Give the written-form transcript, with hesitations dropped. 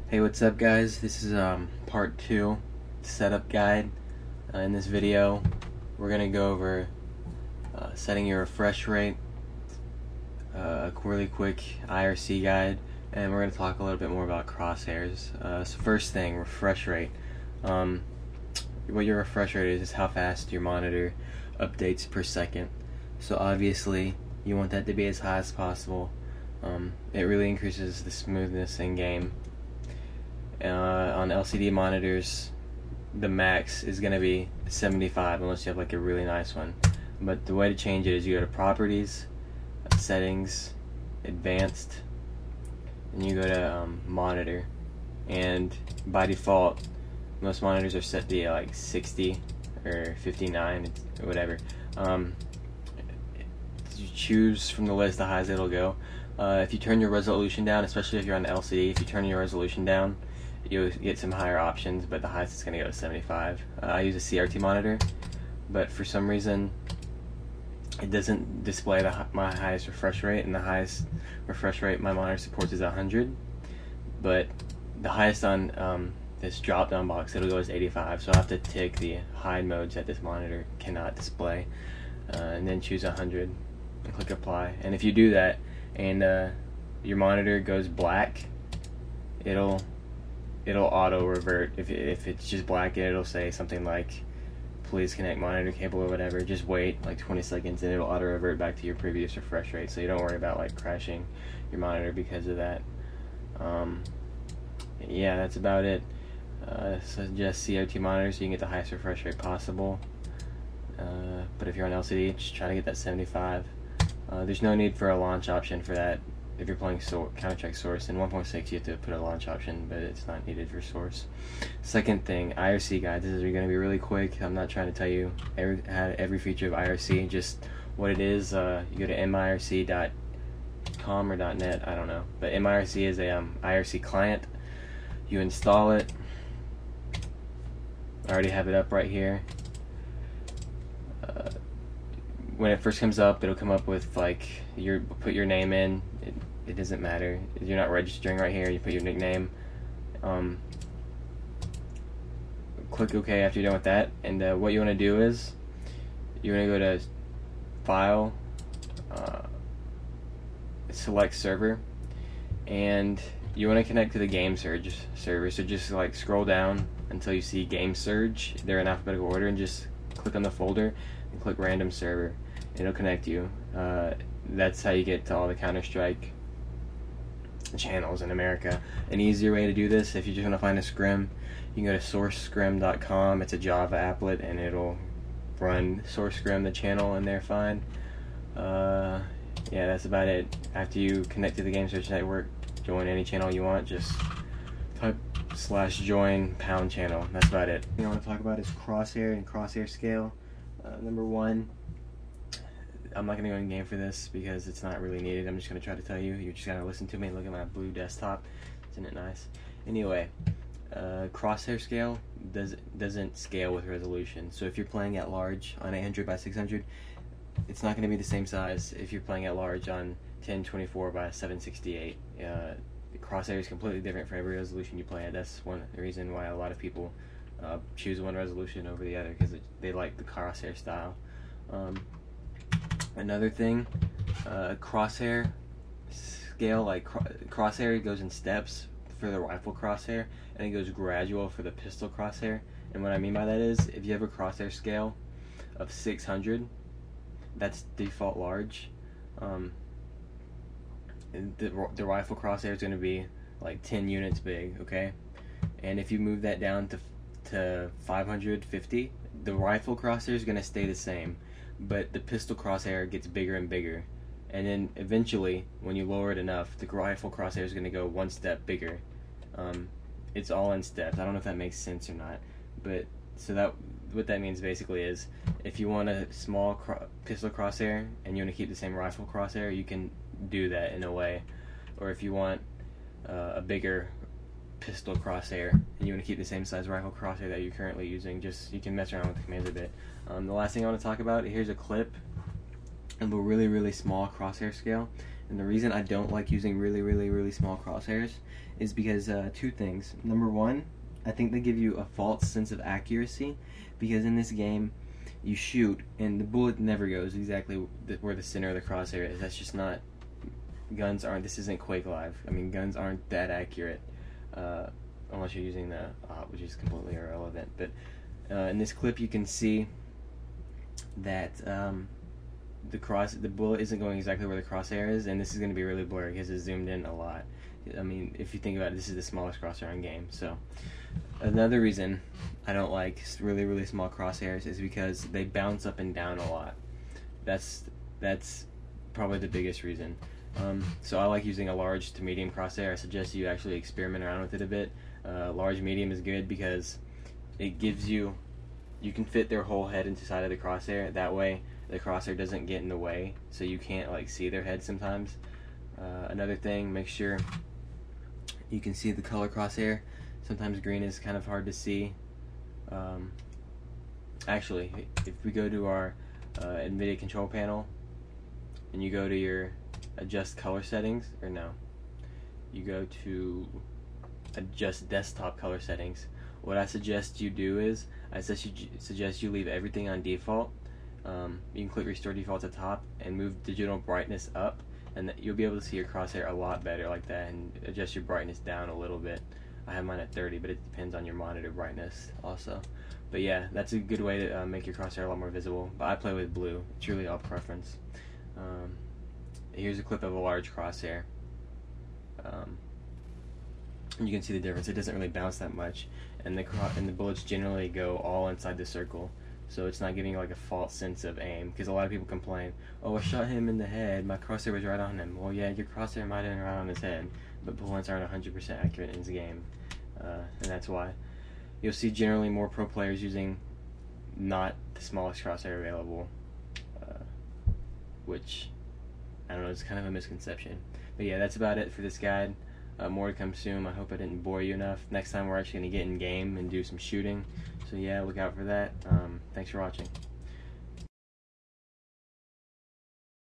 Hey, what's up guys? This is part 2 setup guide. In this video we're gonna go over setting your refresh rate, a really quick IRC guide, and we're gonna talk a little bit more about crosshairs. So first thing, refresh rate. What your refresh rate is how fast your monitor updates per second. So obviously you want that to be as high as possible. It really increases the smoothness in game. On LCD monitors, the max is going to be 75 unless you have like a really nice one. But the way to change it is you go to Properties, Settings, Advanced, and you go to Monitor. And by default, most monitors are set to like 60 or 59 or whatever. You choose from the list the highest it'll go. If you turn your resolution down, especially if you're on the LCD, if you turn your resolution down, you'll get some higher options, but the highest is going to go to 75. I use a CRT monitor, but for some reason it doesn't display my highest refresh rate, and the highest refresh rate my monitor supports is 100, but the highest on this drop down box, it'll go as 85, so I have to tick the hide modes that this monitor cannot display, and then choose 100 and click apply. And if you do that and your monitor goes black, it'll auto revert. If it's just black, it'll say something like please connect monitor cable or whatever. Just wait like 20 seconds and it'll auto revert back to your previous refresh rate, so you don't worry about like crashing your monitor because of that. Yeah, that's about it. So just CRT monitors so you can get the highest refresh rate possible, but if you're on LCD, just try to get that 75. There's no need for a launch option for that. If you're playing Counter-Strike Source, in 1.6 you have to put a launch option, but it's not needed for Source. Second thing, IRC guide. This is going to be really quick. I'm not trying to tell you every feature of IRC, just what it is. You go to mirc.com or .net, I don't know. But mirc is a IRC client. You install it. I already have it up right here. When it first comes up, it'll come up with like put your name in. It doesn't matter. You're not registering right here. You put your nickname. Click OK after you're done with that. And what you want to do is you want to go to File, select Server, and you want to connect to the Game Surge server. So just like scroll down until you see Game Surge. They're in alphabetical order, and just click on the folder and click Random Server. It'll connect you. That's how you get to all the Counter-Strike channels in America. An easier way to do this, if you just want to find a scrim, you can go to sourcescrim.com. It's a Java applet, and it'll run sourcescrim, the channel, in there fine. Yeah, that's about it. After you connect to the Game Search network, join any channel you want. Just type /join #channel. That's about it. What I want to talk about is Crosshair and Crosshair scale. Number one, I'm not going to go in game for this because it's not really needed. I'm just going to try to tell you. You just got to listen to me and look at my blue desktop. Isn't it nice? Anyway, Crosshair scale doesn't scale with resolution. So if you're playing at large on 800 by 600, it's not going to be the same size if you're playing at large on 1024 by 768. The Crosshair is completely different for every resolution you play at. That's one reason why a lot of people choose one resolution over the other, because they like the Crosshair style. Another thing, Crosshair scale, like Crosshair goes in steps for the rifle Crosshair, and it goes gradual for the pistol Crosshair. And what I mean by that is, if you have a Crosshair scale of 600, that's default large. The rifle Crosshair is going to be like 10 units big, okay? And if you move that down to 550, the rifle Crosshair is going to stay the same, but the pistol Crosshair gets bigger and bigger. And then eventually, when you lower it enough, the rifle Crosshair is going to go one step bigger. It's all in steps. I don't know if that makes sense or not, but so that what that means basically is, if you want a small pistol Crosshair and you want to keep the same rifle Crosshair, you can do that in a way. Or if you want a bigger pistol Crosshair and you want to keep the same size rifle Crosshair that you're currently using, you can mess around with the commands a bit. The last thing I want to talk about, here's a clip of a really small Crosshair scale. And the reason I don't like using really small crosshairs is because two things. Number one, I think they give you a false sense of accuracy, because in this game you shoot and the bullet never goes exactly where the center of the crosshair is. That's just not, guns aren't, this isn't Quake Live. I mean, guns aren't that accurate unless you're using the op, which is completely irrelevant. But in this clip you can see that the bullet isn't going exactly where the crosshair is, and this is going to be really blurry because it's zoomed in a lot. I mean, if you think about it, this is the smallest crosshair in game. So another reason I don't like really small crosshairs is because they bounce up and down a lot. That's probably the biggest reason. So I like using a large to medium crosshair. I suggest you actually experiment around with it a bit. Large medium is good because it gives you can fit their whole head inside of the crosshair. That way the crosshair doesn't get in the way, so you can't like see their head sometimes. Another thing, make sure you can see the color crosshair. Sometimes green is kind of hard to see. Actually, if we go to our NVIDIA control panel and you go to your adjust color settings, or no, you go to adjust desktop color settings, what I suggest you do is I suggest you leave everything on default. You can click restore default at the top and move digital brightness up, and you'll be able to see your crosshair a lot better like that, and adjust your brightness down a little bit. I have mine at 30, but it depends on your monitor brightness also. But yeah, that's a good way to make your crosshair a lot more visible. But I play with blue. It's really all preference. Here's a clip of a large crosshair. And you can see the difference. It doesn't really bounce that much, and the bullets generally go all inside the circle. So it's not giving you like a false sense of aim, because a lot of people complain, oh, I shot him in the head, my crosshair was right on him. Well, yeah, your crosshair might have been right on his head, but bullets aren't 100% accurate in this game, and that's why you'll see generally more pro players using not the smallest crosshair available, which, I don't know, it's kind of a misconception. But yeah, that's about it for this guide. More to come soon. I hope I didn't bore you enough. Next time we're actually going to get in game and do some shooting. So yeah, look out for that. Thanks for watching.